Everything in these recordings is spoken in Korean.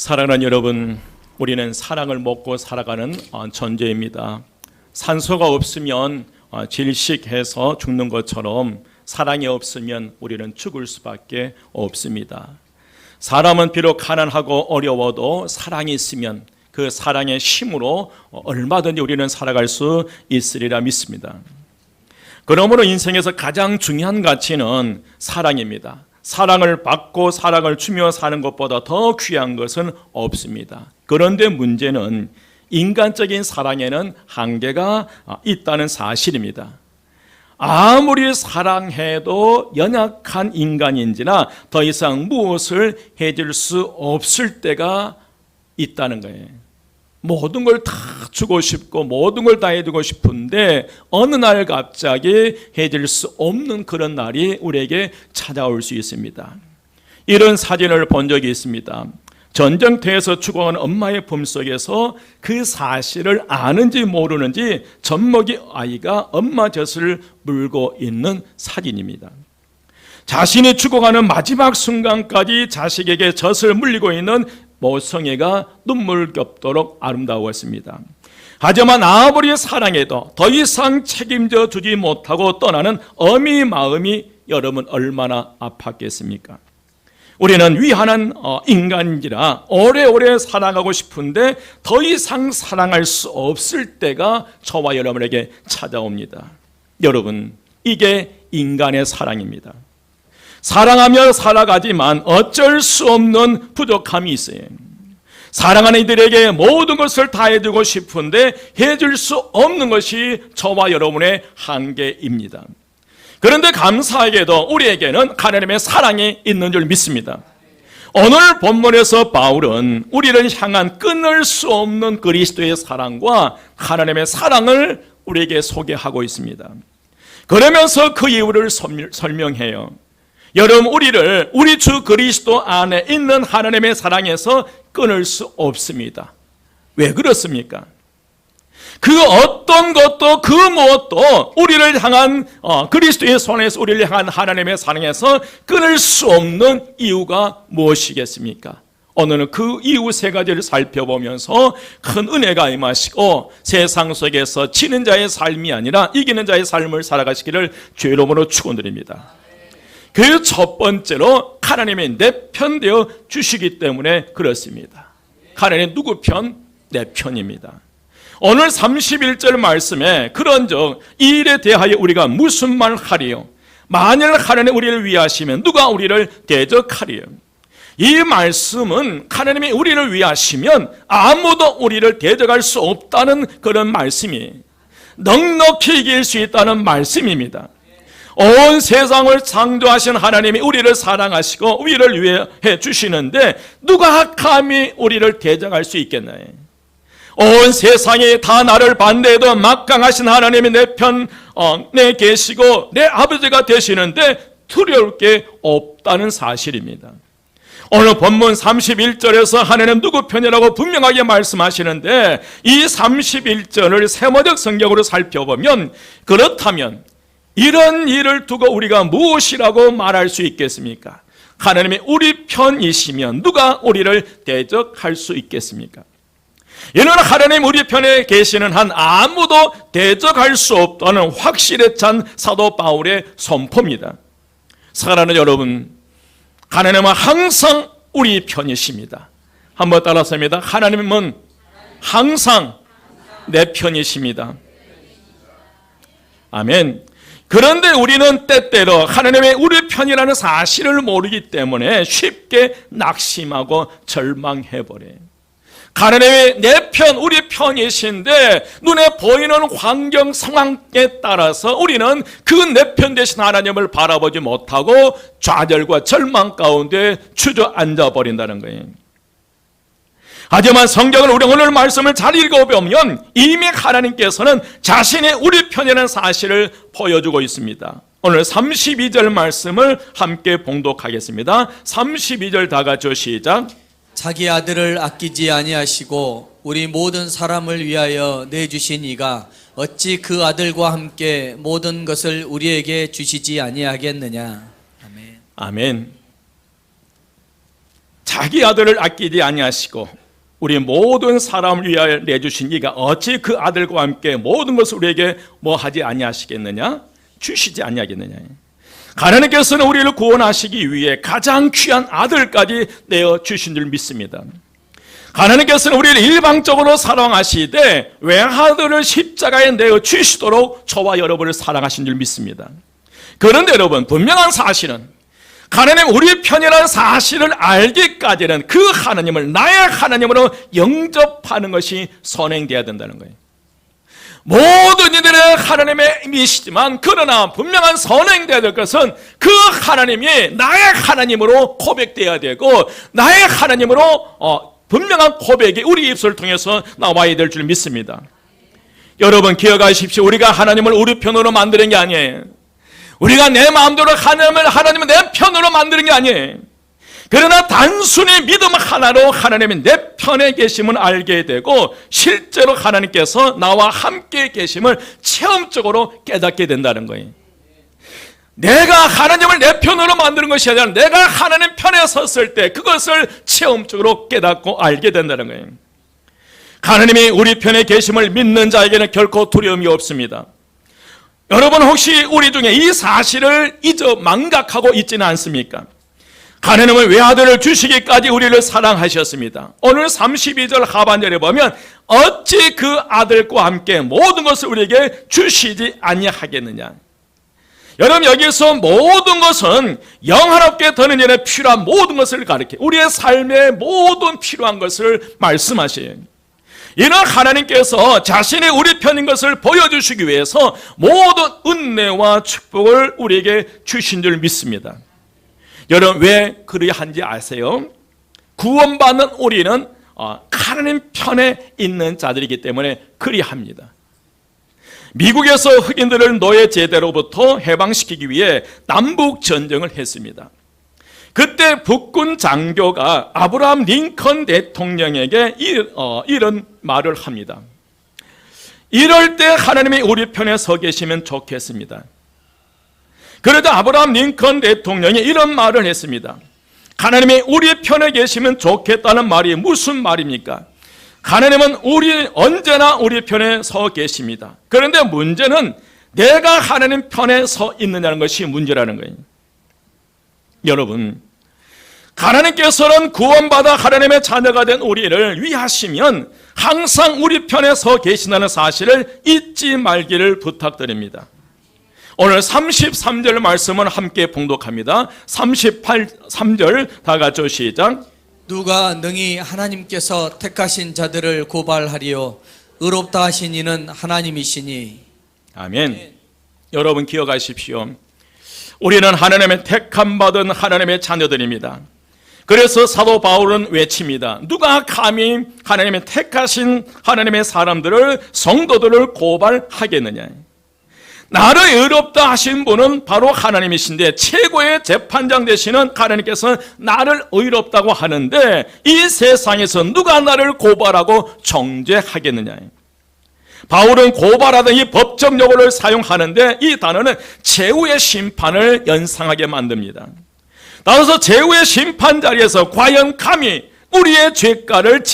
사랑하는 여러분, 우리는 사랑을 먹고 살아가는 존재입니다. 산소가 없으면 질식해서 죽는 것처럼 사랑이 없으면 우리는 죽을 수밖에 없습니다. 사람은 비록 가난하고 어려워도 사랑이 있으면 그 사랑의 힘으로 얼마든지 우리는 살아갈 수 있으리라 믿습니다. 그러므로 인생에서 가장 중요한 가치는 사랑입니다. 사랑을 받고 사랑을 주며 사는 것보다 더 귀한 것은 없습니다. 그런데 문제는 인간적인 사랑에는 한계가 있다는 사실입니다. 아무리 사랑해도 연약한 인간인지라 더 이상 무엇을 해줄 수 없을 때가 있다는 거예요. 모든 걸 다 주고 싶고 모든 걸 다 해주고 싶은데 어느 날 갑자기 해줄 수 없는 그런 날이 우리에게 찾아올 수 있습니다. 이런 사진을 본 적이 있습니다. 전쟁터에서 죽어간 엄마의 품속에서 그 사실을 아는지 모르는지 젖먹이 아이가 엄마 젖을 물고 있는 사진입니다. 자신이 죽어가는 마지막 순간까지 자식에게 젖을 물리고 있는 모성애가 눈물겹도록 아름다웠습니다. 하지만 아무리 사랑해도 더 이상 책임져 주지 못하고 떠나는 어미 마음이 여러분 얼마나 아팠겠습니까? 우리는 위한한 인간인지라 오래오래 사랑하고 싶은데 더 이상 사랑할 수 없을 때가 저와 여러분에게 찾아옵니다. 여러분, 이게 인간의 사랑입니다. 사랑하며 살아가지만 어쩔 수 없는 부족함이 있어요. 사랑하는 이들에게 모든 것을 다 해주고 싶은데 해줄 수 없는 것이 저와 여러분의 한계입니다. 그런데 감사하게도 우리에게는 하나님의 사랑이 있는 줄 믿습니다. 오늘 본문에서 바울은 우리를 향한 끊을 수 없는 그리스도의 사랑과 하나님의 사랑을 우리에게 소개하고 있습니다. 그러면서 그 이유를 설명해요. 여러분, 우리 주 그리스도 안에 있는 하나님의 사랑에서 끊을 수 없습니다. 왜 그렇습니까? 그 어떤 것도 그 무엇도 우리를 향한 그리스도의 손에서 우리를 향한 하나님의 사랑에서 끊을 수 없는 이유가 무엇이겠습니까? 오늘은 그 이유 세 가지를 살펴보면서 큰 은혜가 임하시고 세상 속에서 지는 자의 삶이 아니라 이기는 자의 삶을 살아가시기를 주의 이름으로 축원드립니다. 그 첫 번째로 하나님이 내 편 되어 주시기 때문에 그렇습니다. 하나님 누구 편? 내 편입니다. 오늘 31절 말씀에 그런즉 이 일에 대하여 우리가 무슨 말 하리요? 만일 하나님 우리를 위하시면 누가 우리를 대적하리요? 이 말씀은 하나님이 우리를 위하시면 아무도 우리를 대적할 수 없다는 그런 말씀이에요. 넉넉히 이길 수 있다는 말씀입니다. 온 세상을 창조하신 하나님이 우리를 사랑하시고 우리를 위해 주시는데 누가 감히 우리를 대적할 수 있겠나요? 온 세상이 다 나를 반대해도 막강하신 하나님이 내 편에 계시고 내 아버지가 되시는데 두려울 게 없다는 사실입니다. 오늘 본문 31절에서 하나님 누구 편이라고 분명하게 말씀하시는데 이 31절을 세모적 성경으로 살펴보면 그렇다면 이런 일을 두고 우리가 무엇이라고 말할 수 있겠습니까? 하나님이 우리 편이시면 누가 우리를 대적할 수 있겠습니까? 이는 하나님 우리 편에 계시는 한 아무도 대적할 수 없다는 확실에 찬 사도 바울의 선포입니다. 사랑하는 여러분, 하나님은 항상 우리 편이십니다. 한번 따라서 합니다. 하나님은 항상 내 편이십니다. 아멘. 그런데 우리는 때때로 하나님의 우리 편이라는 사실을 모르기 때문에 쉽게 낙심하고 절망해버려요. 하나님이 내 편, 우리 편이신데 눈에 보이는 환경 상황에 따라서 우리는 그 내 편 되신 하나님을 바라보지 못하고 좌절과 절망 가운데 주저앉아 버린다는 거예요. 하지만 성경을 우리 오늘 말씀을 잘 읽어보면 이미 하나님께서는 자신의 우리 편이라는 사실을 보여주고 있습니다. 오늘 32절 말씀을 함께 봉독하겠습니다. 32절 다 같이 시작. 자기 아들을 아끼지 아니하시고 우리 모든 사람을 위하여 내주신 이가 어찌 그 아들과 함께 모든 것을 우리에게 주시지 아니하겠느냐. 아멘. 아멘. 자기 아들을 아끼지 아니하시고 우리 모든 사람을 위하여 내주신 이가 어찌 그 아들과 함께 모든 것을 우리에게 뭐 하지 아니하시겠느냐? 주시지 아니하겠느냐? 하나님께서는 우리를 구원하시기 위해 가장 귀한 아들까지 내어 주신 줄 믿습니다. 하나님께서는 우리를 일방적으로 사랑하시되 외아들을 십자가에 내어 주시도록 저와 여러분을 사랑하신 줄 믿습니다. 그런데 여러분, 분명한 사실은 하나님 우리 편이라는 사실을 알기까지는 그 하나님을 나의 하나님으로 영접하는 것이 선행되어야 된다는 거예요. 모든 이들의 하나님의 이시지만 그러나 분명한 선행되어야 될 것은 그 하나님이 나의 하나님으로 고백되어야 되고 나의 하나님으로 분명한 고백이 우리 입술을 통해서 나와야 될 줄 믿습니다. 여러분 기억하십시오. 우리가 하나님을 우리 편으로 만드는 게 아니에요. 우리가 내 마음대로 하나님을 내 편으로 만드는 게 아니에요. 그러나 단순히 믿음 하나로 하나님이 내 편에 계심을 알게 되고 실제로 하나님께서 나와 함께 계심을 체험적으로 깨닫게 된다는 거예요. 내가 하나님을 내 편으로 만드는 것이 아니라 내가 하나님 편에 섰을 때 그것을 체험적으로 깨닫고 알게 된다는 거예요. 하나님이 우리 편에 계심을 믿는 자에게는 결코 두려움이 없습니다. 여러분 혹시 우리 중에 이 사실을 망각하고 있지는 않습니까? 하나님은 외아들을 주시기까지 우리를 사랑하셨습니다. 오늘 32절 하반절에 보면 어찌 그 아들과 함께 모든 것을 우리에게 주시지 아니하겠느냐. 여러분 여기서 모든 것은 영화롭게 되는 일에 필요한 모든 것을 가리켜 우리의 삶의 모든 필요한 것을 말씀하셔요. 이는 하나님께서 자신이 우리 편인 것을 보여주시기 위해서 모든 은혜와 축복을 우리에게 주신 줄 믿습니다. 여러분 왜 그리한지 아세요? 구원받는 우리는 하나님 편에 있는 자들이기 때문에 그리합니다. 미국에서 흑인들을 노예 제대로부터 해방시키기 위해 남북 전쟁을 했습니다. 그때 북군 장교가 아브라함 링컨 대통령에게 이런 말을 합니다. 이럴 때 하나님이 우리 편에 서 계시면 좋겠습니다. 그러자 아브라함 링컨 대통령이 이런 말을 했습니다. 하나님이 우리 편에 계시면 좋겠다는 말이 무슨 말입니까? 하나님은 언제나 우리 편에 서 계십니다. 그런데 문제는 내가 하나님 편에 서 있느냐는 것이 문제라는 거예요. 여러분, 하나님께서는 구원받아 하나님의 자녀가 된 우리를 위하시면 항상 우리 편에 서 계신다는 사실을 잊지 말기를 부탁드립니다. 오늘 33절 말씀을 함께 봉독합니다. 38절 다 같이 시작. 누가 능히 하나님께서 택하신 자들을 고발하리요 의롭다 하신 이는 하나님이시니. 아멘. 여러분 기억하십시오. 우리는 하나님의 택함받은 하나님의 자녀들입니다. 그래서 사도 바울은 외칩니다. 누가 감히 하나님의 택하신 하나님의 사람들을 성도들을 고발하겠느냐. 나를 의롭다 하신 분은 바로 하나님이신데 최고의 재판장 되시는 하나님께서는 나를 의롭다고 하는데 이 세상에서 누가 나를 고발하고 정죄하겠느냐. 바울은 고발하던 이 법적 용어를 사용하는데 이 단어는 최후의 심판을 연상하게 만듭니다. 따라서 최후의 심판 자리에서 과연 감히 우리의 죄가를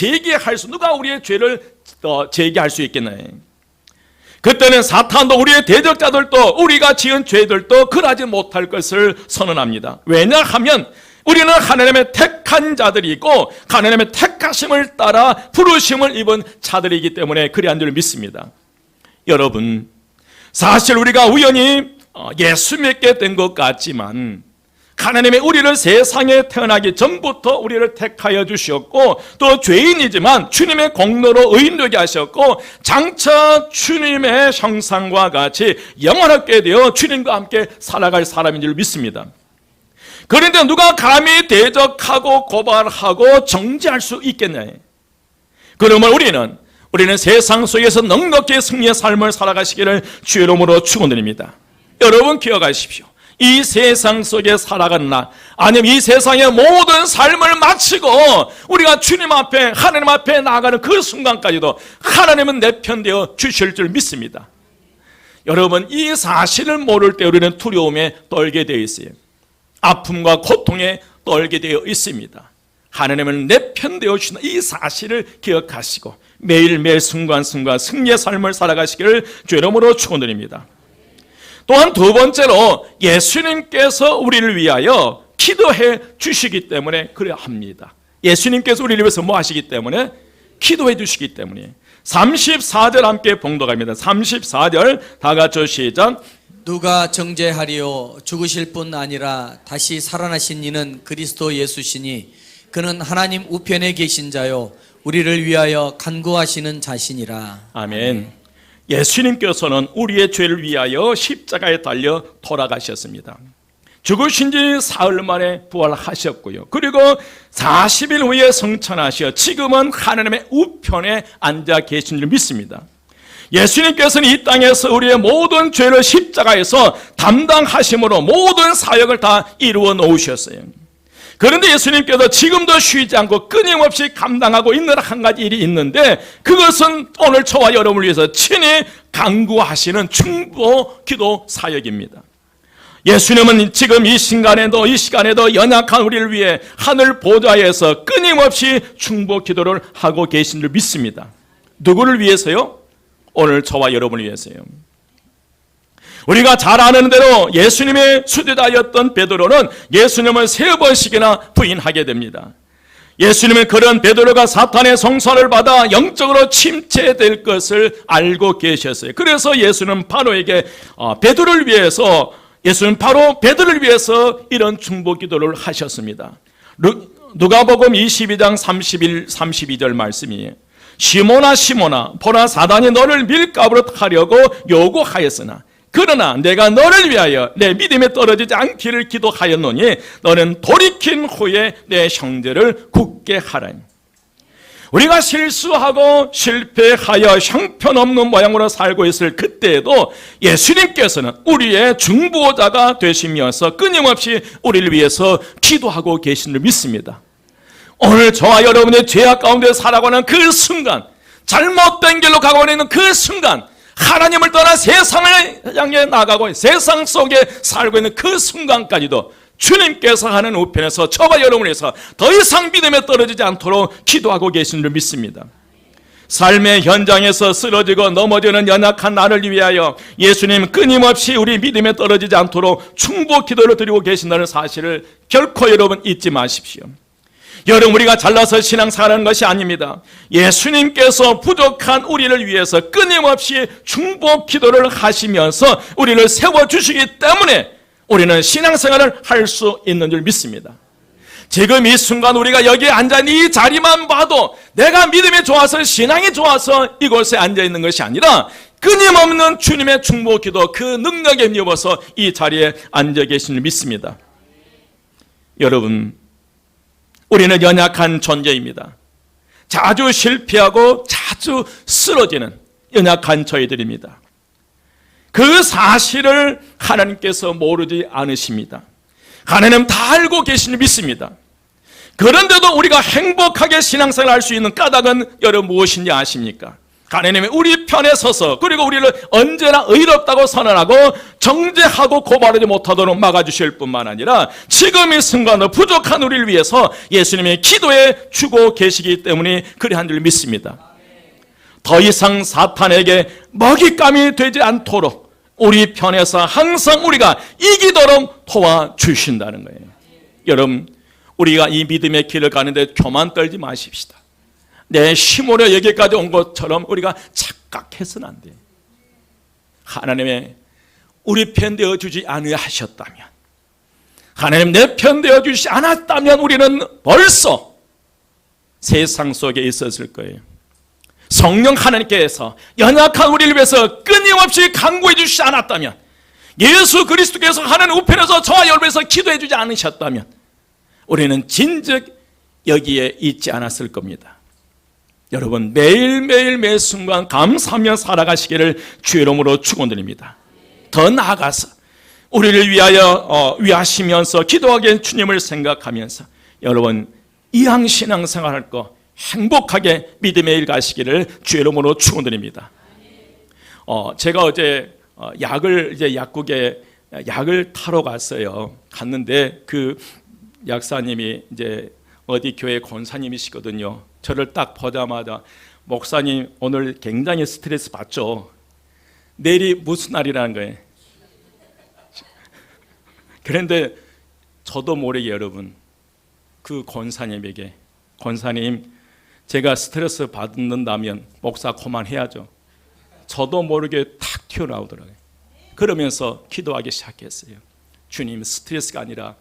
누가 우리의 죄를 제기할 수 있겠나요? 그때는 사탄도 우리의 대적자들도 우리가 지은 죄들도 그러지 못할 것을 선언합니다. 왜냐하면 우리는 하나님의 택한 자들이고 하나님의 택하심을 따라 부르심을 입은 자들이기 때문에 그리한 줄 믿습니다. 여러분, 사실 우리가 우연히 예수 믿게 된 것 같지만 하나님이 우리를 세상에 태어나기 전부터 우리를 택하여 주셨고 또 죄인이지만 주님의 공로로 의인되게 하셨고 장차 주님의 형상과 같이 영원하게 되어 주님과 함께 살아갈 사람인 줄 믿습니다. 그런데 누가 감히 대적하고 고발하고 정죄할 수 있겠나요? 그러면 우리는 세상 속에서 넉넉히 승리의 삶을 살아가시기를 주의 이름으로 축원드립니다. 여러분 기억하십시오. 이 세상 속에 살아가는 나, 아니면 이 세상의 모든 삶을 마치고 우리가 주님 앞에 하나님 앞에 나아가는 그 순간까지도 하나님은 내 편 되어 주실 줄 믿습니다. 여러분 이 사실을 모를 때 우리는 두려움에 떨게 되어 있어요. 아픔과 고통에 떨게 되어 있습니다. 하나님은 내 편 되어주신다, 이 사실을 기억하시고 매일매일 순간순간 승리의 삶을 살아가시기를 주 이름으로 축원드립니다. 또한 두 번째로 예수님께서 우리를 위하여 기도해 주시기 때문에 그래야 합니다. 예수님께서 우리를 위해서 뭐 하시기 때문에? 기도해 주시기 때문에. 34절 함께 봉독합니다. 34절 다 같이 시작. 누가 정죄하리요 죽으실 뿐 아니라 다시 살아나신 이는 그리스도 예수시니 그는 하나님 우편에 계신 자요 우리를 위하여 간구하시는 자시니라. 아멘. 예수님께서는 우리의 죄를 위하여 십자가에 달려 돌아가셨습니다. 죽으신 지 사흘 만에 부활하셨고요. 그리고 40일 후에 성천하셔 지금은 하나님의 우편에 앉아 계신 줄 믿습니다. 예수님께서는 이 땅에서 우리의 모든 죄를 십자가에서 담당하심으로 모든 사역을 다 이루어 놓으셨어요. 그런데 예수님께서 지금도 쉬지 않고 끊임없이 감당하고 있는 한 가지 일이 있는데, 그것은 오늘 저와 여러분을 위해서 친히 간구하시는 중보 기도 사역입니다. 예수님은 지금 이 시간에도 연약한 우리를 위해 하늘 보좌에서 끊임없이 중보 기도를 하고 계신 줄 믿습니다. 누구를 위해서요? 오늘 저와 여러분을 위해서요. 우리가 잘 아는 대로 예수님의 수제자였던 베드로는 예수님을 3번씩이나 부인하게 됩니다. 예수님은 그런 베드로가 사탄의 성소를 받아 영적으로 침체될 것을 알고 계셨어요. 그래서 예수는 바로에게 예수는 바로 베드로를 위해서 이런 중보 기도를 하셨습니다. 누가복음 22장 32절 말씀이에요. 시몬아 시몬아 보라 사단이 너를 밀가부로 하려고 요구하였으나 그러나 내가 너를 위하여 내 믿음에 떨어지지 않기를 기도하였노니 너는 돌이킨 후에 내 형제를 굳게 하라니. 우리가 실수하고 실패하여 형편없는 모양으로 살고 있을 그때에도 예수님께서는 우리의 중보자가 되시면서 끊임없이 우리를 위해서 기도하고 계신 줄 믿습니다. 오늘 저와 여러분의 죄악 가운데 살아가는 그 순간, 잘못된 길로 가고 있는 그 순간, 하나님을 떠나 세상을 향해 나가고 세상 속에 살고 있는 그 순간까지도 주님께서 하는 우편에서 저와 여러분을 위해서 더 이상 믿음에 떨어지지 않도록 기도하고 계신 줄 믿습니다. 삶의 현장에서 쓰러지고 넘어지는 연약한 나를 위하여 예수님 끊임없이 우리 믿음에 떨어지지 않도록 중보 기도를 드리고 계신다는 사실을 결코 여러분 잊지 마십시오. 여러분, 우리가 잘나서 신앙생활하는 것이 아닙니다. 예수님께서 부족한 우리를 위해서 끊임없이 중보 기도를 하시면서 우리를 세워주시기 때문에 우리는 신앙생활을 할 수 있는 줄 믿습니다. 지금 이 순간 우리가 여기에 앉아있는 이 자리만 봐도 내가 믿음이 좋아서 신앙이 좋아서 이곳에 앉아있는 것이 아니라 끊임없는 주님의 중보 기도 그 능력에 힘입어서 이 자리에 앉아 계신 줄 믿습니다. 여러분, 우리는 연약한 존재입니다. 자주 실패하고 자주 쓰러지는 연약한 저희들입니다. 그 사실을 하나님께서 모르지 않으십니다. 하나님 다 알고 계시니 믿습니다. 그런데도 우리가 행복하게 신앙생활을 할 수 있는 까닭은 여러분 무엇인지 아십니까? 하나님이 우리 편에 서서 그리고 우리를 언제나 의롭다고 선언하고 정죄하고 고발하지 못하도록 막아주실 뿐만 아니라 지금 이 순간도 부족한 우리를 위해서 예수님이 기도해 주고 계시기 때문에 그리한 줄 믿습니다. 더 이상 사탄에게 먹잇감이 되지 않도록 우리 편에서 항상 우리가 이기도록 도와주신다는 거예요. 여러분, 우리가 이 믿음의 길을 가는데 교만 떨지 마십시다. 내 힘으로 여기까지 온 것처럼 우리가 착각해서는 안 돼요. 하나님의 우리 편 되어주지 않으셨다면, 하나님 내 편 되어주지 않았다면 우리는 벌써 세상 속에 있었을 거예요. 성령 하나님께서 연약한 우리를 위해서 끊임없이 간구해 주시지 않았다면, 예수 그리스도께서 하나님 우편에서 저와 여러분에서 기도해 주지 않으셨다면 우리는 진즉 여기에 있지 않았을 겁니다. 여러분, 매일매일 매 순간 감사하며 살아가시기를 주의 이름으로 축원드립니다. 더 나아가서 우리를 위하여 위하시면서 기도하게 주님을 생각하면서 여러분 이항신앙생활할 거 행복하게 믿음의 일 가시기를 주의 이름으로 축원드립니다. 제가 어제 약국에 약을 타러 갔어요. 갔는데 그 약사님이 이제 어디 교회 권사님이시거든요. 저를 딱 보자마자 목사님 오늘 굉장히 스트레스 받죠. 내일이 무슨 날이라는 거예요. 그런데 저도 모르게 여러분 그 권사님에게 권사님 제가 스트레스 받는다면 목사 그만해야죠. 저도 모르게 탁 튀어나오더라고요. 그러면서 기도하기 시작했어요. 주님 스트레스가 아니라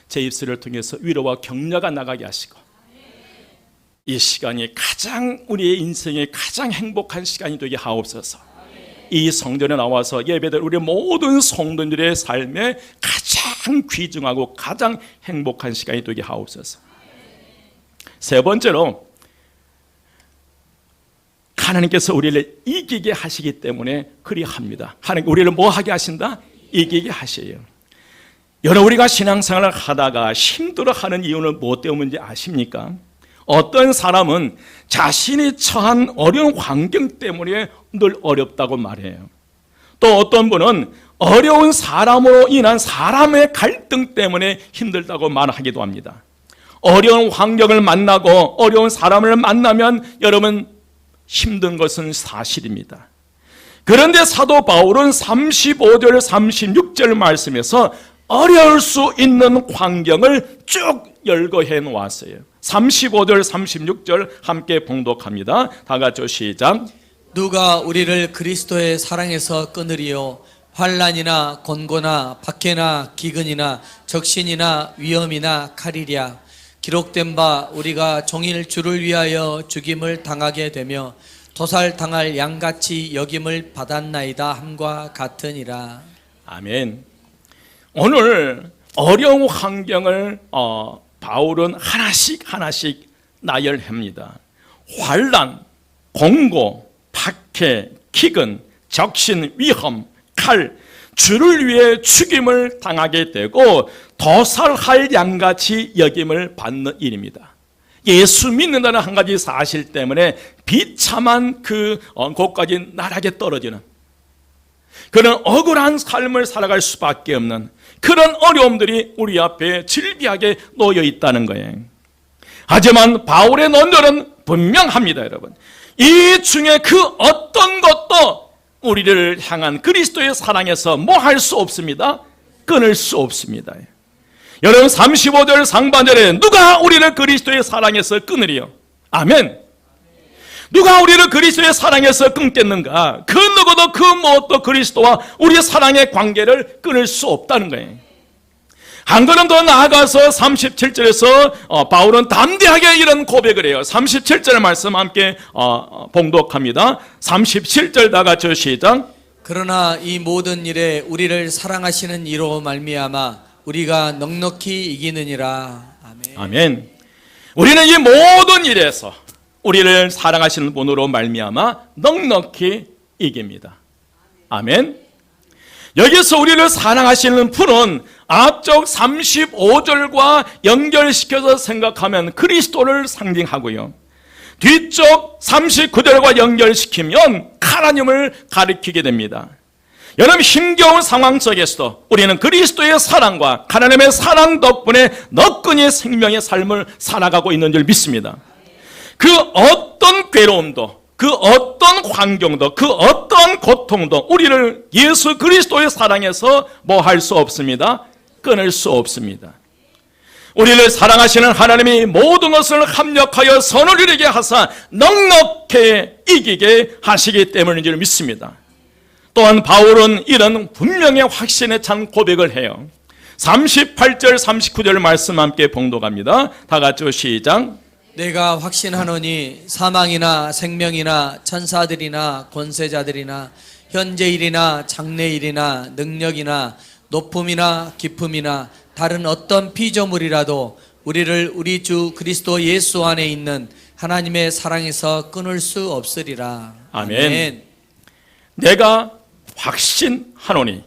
제 입술을 통해서 위로와 격려가 나가게 하시고 이 시간이 가장 우리의 인생의 가장 행복한 시간이 되게 하옵소서. 이 성전에 나와서 예배될 우리 모든 성도들의 삶에 가장 귀중하고 가장 행복한 시간이 되게 하옵소서. 세 번째로 하나님께서 우리를 이기게 하시기 때문에 그리합니다. 하나님 우리를 뭐 하게 하신다? 이기게 하셔요. 여러분 우리가 신앙생활을 하다가 힘들어하는 이유는 무엇 때문인지 아십니까? 어떤 사람은 자신이 처한 어려운 환경 때문에 늘 어렵다고 말해요. 또 어떤 분은 어려운 사람으로 인한 사람의 갈등 때문에 힘들다고 말하기도 합니다. 어려운 환경을 만나고 어려운 사람을 만나면 여러분 힘든 것은 사실입니다. 그런데 사도 바울은 35절 36절 말씀에서 어려울 수 있는 환경을 쭉 열거해 놓았어요. 35절 36절 함께 봉독합니다. 다 같이 시작. 누가 우리를 그리스도의 사랑에서 끊으리요 환난이나 곤고나 박해나 기근이나 적신이나 위험이나 칼이랴 기록된 바 우리가 종일 주를 위하여 죽임을 당하게 되며 도살당할 양같이 여김을 받았나이다 함과 같으니라. 아멘. 오늘 어려운 환경을 바울은 하나씩 나열합니다. 환난, 공고, 박해, 기근, 적신, 위험, 칼, 주를 위해 죽임을 당하게 되고 도살할 양같이 여김을 받는 일입니다. 예수 믿는다는 한 가지 사실 때문에 비참한 그 곳까지 나락에 떨어지는 그런 억울한 삶을 살아갈 수밖에 없는 그런 어려움들이 우리 앞에 질비하게 놓여 있다는 거예요. 하지만 바울의 논절은 분명합니다, 여러분. 이 중에 그 어떤 것도 우리를 향한 그리스도의 사랑에서 뭐 할 수 없습니다. 끊을 수 없습니다. 여러분 35절 상반절에 누가 우리를 그리스도의 사랑에서 끊으리요? 아멘. 누가 우리를 그리스도의 사랑에서 끊겠는가? 그 누구도 그 무엇도 그리스도와 우리의 사랑의 관계를 끊을 수 없다는 거예요. 한 걸음 더 나아가서 37절에서 바울은 담대하게 이런 고백을 해요. 37절 말씀 함께 봉독합니다. 37절 다 같이 시작. 그러나 이 모든 일에 우리를 사랑하시는 이로 말미암아 우리가 넉넉히 이기느니라. 아멘. 아멘. 우리는 이 모든 일에서 우리를 사랑하시는 분으로 말미암아 넉넉히 이깁니다. 아멘. 여기서 우리를 사랑하시는 분은 앞쪽 35절과 연결시켜서 생각하면 그리스도를 상징하고요. 뒤쪽 39절과 연결시키면 하나님을 가리키게 됩니다. 여러분 힘겨운 상황 속에서도 우리는 그리스도의 사랑과 하나님의 사랑 덕분에 너끈히 생명의 삶을 살아가고 있는 줄 믿습니다. 그 어떤 괴로움도 그 어떤 환경도 그 어떤 고통도 우리를 예수 그리스도의 사랑에서 뭐 할 수 없습니다. 끊을 수 없습니다. 우리를 사랑하시는 하나님이 모든 것을 합력하여 선을 이루게 하사 넉넉히 이기게 하시기 때문인 줄 믿습니다. 또한 바울은 이런 분명히 확신에 찬 고백을 해요. 38절 39절 말씀 함께 봉독합니다. 다 같이 시작. 내가 확신하노니 사망이나 생명이나 천사들이나 권세자들이나 현재일이나 장래일이나 능력이나 높음이나 깊음이나 다른 어떤 피조물이라도 우리를 우리 주 그리스도 예수 안에 있는 하나님의 사랑에서 끊을 수 없으리라. 아멘. 내가 확신하노니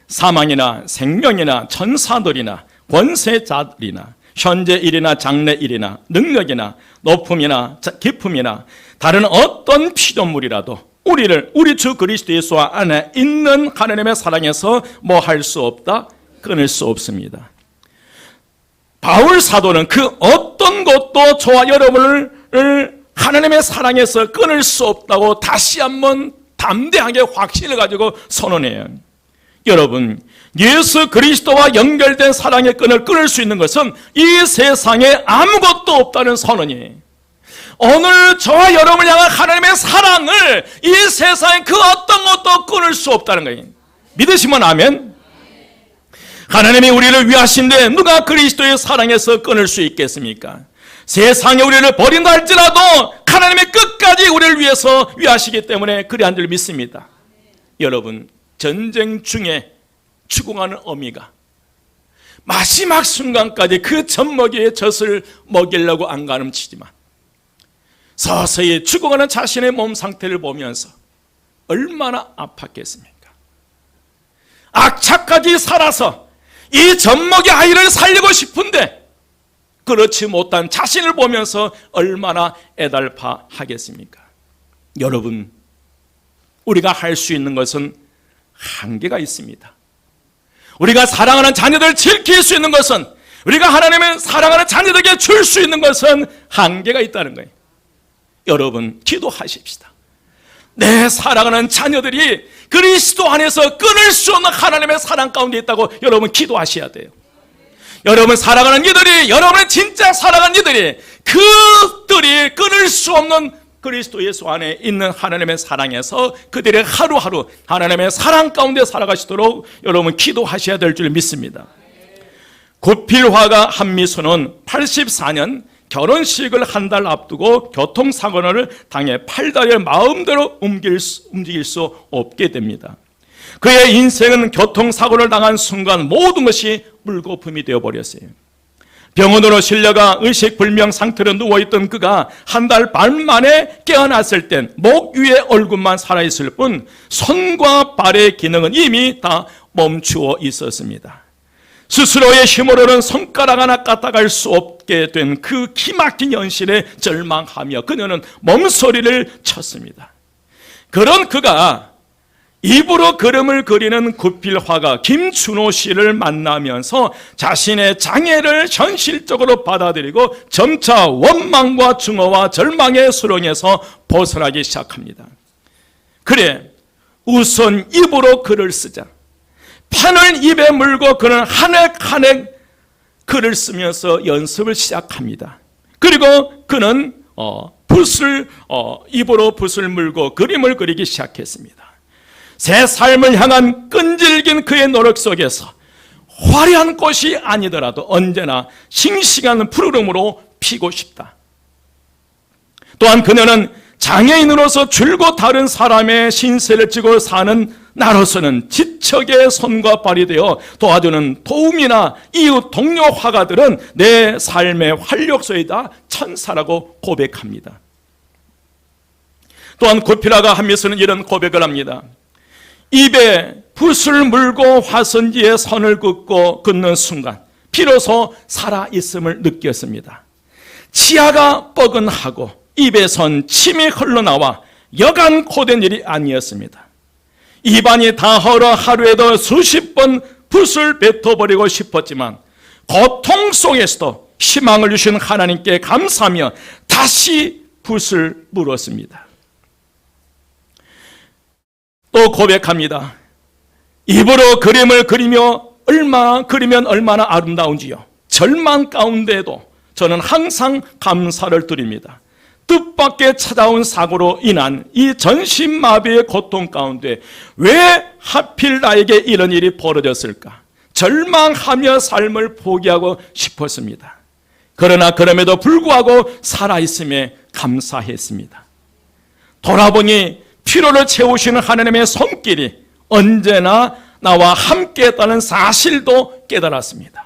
사망이나 생명이나 천사들이나 권세자들이나 현재일이나 장래일이나 능력이나 높음이나 깊음이나 다른 어떤 피조물이라도 우리를 우리 주 그리스도 예수 안에 있는 하나님의 사랑에서 뭐 할 수 없다? 끊을 수 없습니다. 바울 사도는 그 어떤 것도 저와 여러분을 하나님의 사랑에서 끊을 수 없다고 다시 한번 담대하게 확신을 가지고 선언해요. 여러분, 예수 그리스도와 연결된 사랑의 끈을 끊을 수 있는 것은 이 세상에 아무것도 없다는 선언이에요. 오늘 저와 여러분을 향한 하나님의 사랑을 이 세상에 그 어떤 것도 끊을 수 없다는 거예요. 믿으시면 아멘. 하나님이 우리를 위하신데 누가 그리스도의 사랑에서 끊을 수 있겠습니까? 세상에 우리를 버린다 할지라도 하나님이 끝까지 우리를 위해서 위하시기 때문에 그리한 줄 믿습니다. 여러분, 전쟁 중에 죽어가는 어미가 마지막 순간까지 그 젖먹이의 젖을 먹이려고 안가름치지만 서서히 죽어가는 자신의 몸 상태를 보면서 얼마나 아팠겠습니까? 악착까지 살아서 이 젖먹이 아이를 살리고 싶은데 그렇지 못한 자신을 보면서 얼마나 애달파 하겠습니까? 여러분, 우리가 할 수 있는 것은 한계가 있습니다. 우리가 사랑하는 자녀들을 지킬 수 있는 것은, 우리가 하나님의 사랑하는 자녀들에게 줄 수 있는 것은 한계가 있다는 거예요. 여러분, 기도하십시다. 내 사랑하는 자녀들이 그리스도 안에서 끊을 수 없는 하나님의 사랑 가운데 있다고 여러분 기도하셔야 돼요. 여러분 사랑하는 이들이, 여러분의 진짜 사랑하는 이들이, 그들이 끊을 수 없는 그리스도 예수 안에 있는 하나님의 사랑에서 그들의 하루하루 하나님의 사랑 가운데 살아가시도록 여러분 기도하셔야 될 줄 믿습니다. 구필화가 한미수는 84년 결혼식을 한 달 앞두고 교통사고를 당해 팔다리를 마음대로 움직일 수 없게 됩니다. 그의 인생은 교통사고를 당한 순간 모든 것이 물거품이 되어버렸어요. 병원으로 실려가 의식불명 상태로 누워있던 그가 한 달 반 만에 깨어났을 땐 목 위에 얼굴만 살아있을 뿐 손과 발의 기능은 이미 다 멈추어 있었습니다. 스스로의 힘으로는 손가락 하나 까딱할 수 없게 된 그 기막힌 현실에 절망하며 그녀는 몸소리를 쳤습니다. 그런 그가 입으로 그림을 그리는 구필화가 김준호 씨를 만나면서 자신의 장애를 현실적으로 받아들이고 점차 원망과 증오와 절망의 수렁에서 벗어나기 시작합니다. 그래, 우선 입으로 글을 쓰자. 펜을 입에 물고 그는 한 획 한 획 글을 쓰면서 연습을 시작합니다. 그리고 그는 입으로 붓을 물고 그림을 그리기 시작했습니다. 새 삶을 향한 끈질긴 그의 노력 속에서 화려한 꽃이 아니더라도 언제나 싱싱한 푸르름으로 피고 싶다. 또한 그녀는 장애인으로서 줄곧 다른 사람의 신세를 지고 사는 나로서는 지척의 손과 발이 되어 도와주는 도움이나 이웃 동료 화가들은 내 삶의 활력소이다 천사라고 고백합니다. 또한 구필화가 한미수는 이런 고백을 합니다. 입에 붓을 물고 화선지에 선을 긋는 순간 비로소 살아있음을 느꼈습니다. 치아가 뻐근하고 입에선 침이 흘러나와 여간 고된 일이 아니었습니다. 입안이 다 헐어 하루에도 수십 번 붓을 뱉어버리고 싶었지만 고통 속에서도 희망을 주신 하나님께 감사하며 다시 붓을 물었습니다. 또 고백합니다. 입으로 그림을 그리면 얼마나 아름다운지요. 절망 가운데에도 저는 항상 감사를 드립니다. 뜻밖의 찾아온 사고로 인한 이 전신마비의 고통 가운데 왜 하필 나에게 이런 일이 벌어졌을까? 절망하며 삶을 포기하고 싶었습니다. 그러나 그럼에도 불구하고 살아있음에 감사했습니다. 돌아보니 피로를 채우시는 하나님의 손길이 언제나 나와 함께했다는 사실도 깨달았습니다.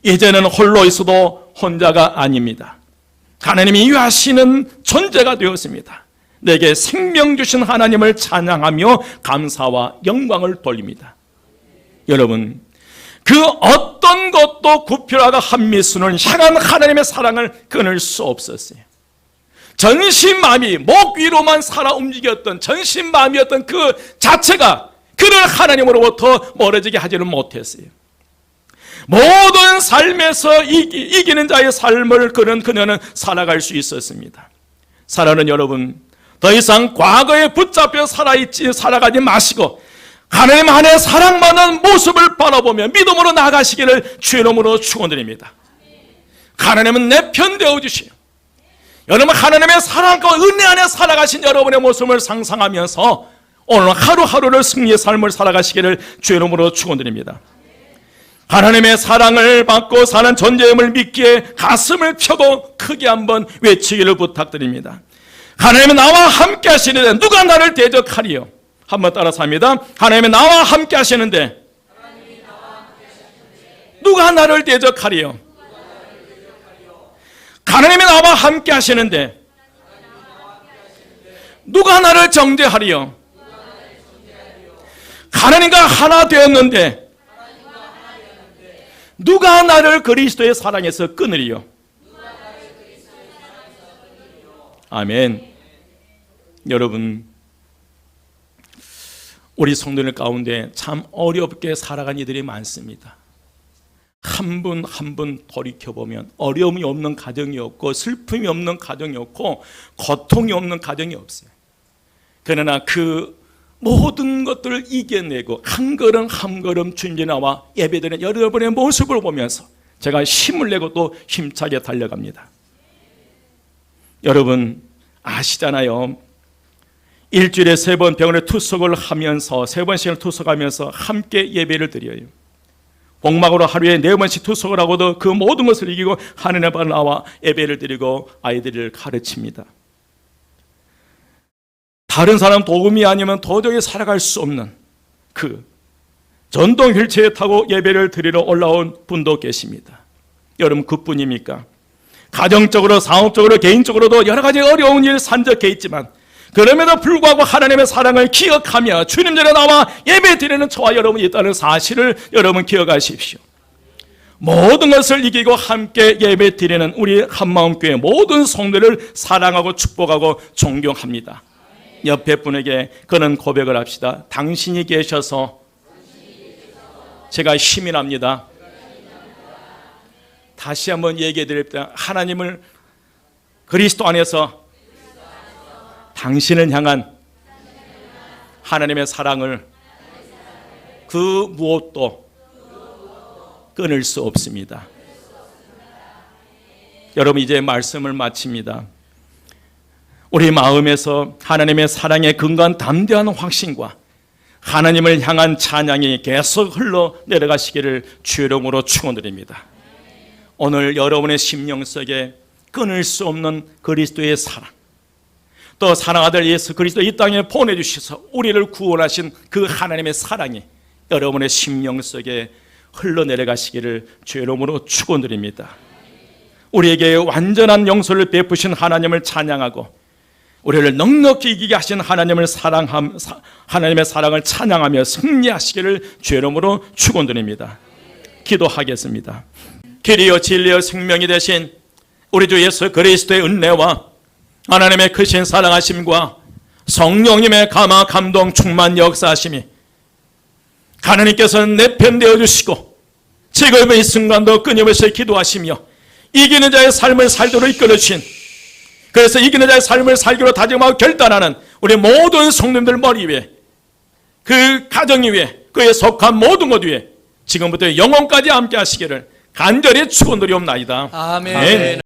이제는 홀로 있어도 혼자가 아닙니다. 하나님이 위하시는 존재가 되었습니다. 내게 생명 주신 하나님을 찬양하며 감사와 영광을 돌립니다. 여러분, 그 어떤 것도 구필화가 한미수는 향한 하나님의 사랑을 끊을 수 없었어요. 전신마비, 목 위로만 살아 움직였던 전신마비였던 그 자체가 그를 하나님으로부터 멀어지게 하지는 못했어요. 모든 삶에서 이기는 자의 삶을 그녀는 살아갈 수 있었습니다. 사랑하는 여러분, 더 이상 과거에 붙잡혀 살아가지 마시고 하나님 안에 사랑받는 모습을 바라보며 믿음으로 나가시기를 주의 이름으로 축원드립니다. 하나님은 내 편 되어 주시오. 여러분, 하나님의 사랑과 은혜 안에 살아가신 여러분의 모습을 상상하면서 오늘 하루하루를 승리의 삶을 살아가시기를 주의 이름으로 축원드립니다. 하나님의 사랑을 받고 사는 존재임을 믿기에 가슴을 펴고 크게 한번 외치기를 부탁드립니다. 하나님은 나와 함께 하시는데 누가 나를 대적하리요? 한번 따라서 합니다. 하나님은 나와 함께 하시는데 누가 나를 대적하리요? 하나님이 나와 함께 하시는데 누가 나를 정죄하리요? 하나님과 하나 되었는데 누가 나를 그리스도의 사랑에서 끊으리요? 아멘. 여러분, 우리 성도들 가운데 참 어렵게 살아간 이들이 많습니다. 한 분 한 분 돌이켜보면 어려움이 없는 가정이 없고 슬픔이 없는 가정이 없고 고통이 없는 가정이 없어요. 그러나 그 모든 것들을 이겨내고 한 걸음 한 걸음 주님께 나와 예배드리는 여러분의 모습을 보면서 제가 힘을 내고 또 힘차게 달려갑니다. 여러분 아시잖아요. 일주일에 3번 병원에 투석을 하면서 3번씩을 투석하면서 함께 예배를 드려요. 복막으로 하루에 4번씩 투석을 하고도 그 모든 것을 이기고 하나님 앞에 나와 예배를 드리고 아이들을 가르칩니다. 다른 사람 도움이 아니면 도저히 살아갈 수 없는 그 전동 휠체어에 타고 예배를 드리러 올라온 분도 계십니다. 여러분 그뿐입니까? 가정적으로 사업적으로 개인적으로도 여러 가지 어려운 일 산적해 있지만 그럼에도 불구하고 하나님의 사랑을 기억하며 주님 전에 나와 예배 드리는 저와 여러분이 있다는 사실을 여러분 기억하십시오. 모든 것을 이기고 함께 예배 드리는 우리 한마음교회 모든 성도를 사랑하고 축복하고 존경합니다. 옆에 분에게 그런 고백을 합시다. 당신이 계셔서 제가 힘이 납니다. 다시 한번 얘기해 드립니다. 하나님을 그리스도 안에서 당신을 향한 하나님의 사랑을 그 무엇도 끊을 수 없습니다. 여러분 이제 말씀을 마칩니다. 우리 마음에서 하나님의 사랑의 근거한 담대한 확신과 하나님을 향한 찬양이 계속 흘러내려가시기를 주의 이름으로 축원드립니다. 오늘 여러분의 심령 속에 끊을 수 없는 그리스도의 사랑, 또 사랑아들 예수 그리스도 이 땅에 보내주셔서 우리를 구원하신 그 하나님의 사랑이 여러분의 심령 속에 흘러내려가시기를 주의 이름으로 축원드립니다. 우리에게 완전한 용서를 베푸신 하나님을 찬양하고 우리를 넉넉히 이기게 하신 하나님의 사랑을 찬양하며 승리하시기를 주의 이름으로 축원드립니다. 기도하겠습니다. 길이요 진리요 생명이 되신 우리 주 예수 그리스도의 은혜와 하나님의 크신 사랑하심과 성령님의 감화 감동 충만 역사하심이 하나님께서는 내 편 되어주시고 지금 이 순간도 끊임없이 기도하시며 이기는 자의 삶을 살도록 이끌어주신, 그래서 이기는 자의 삶을 살기로 다짐하고 결단하는 우리 모든 성도님들 머리 위에, 그 가정 위에, 그에 속한 모든 것 위에 지금부터 영원까지 함께 하시기를 간절히 축원드리옵나이다. 아멘. 아멘.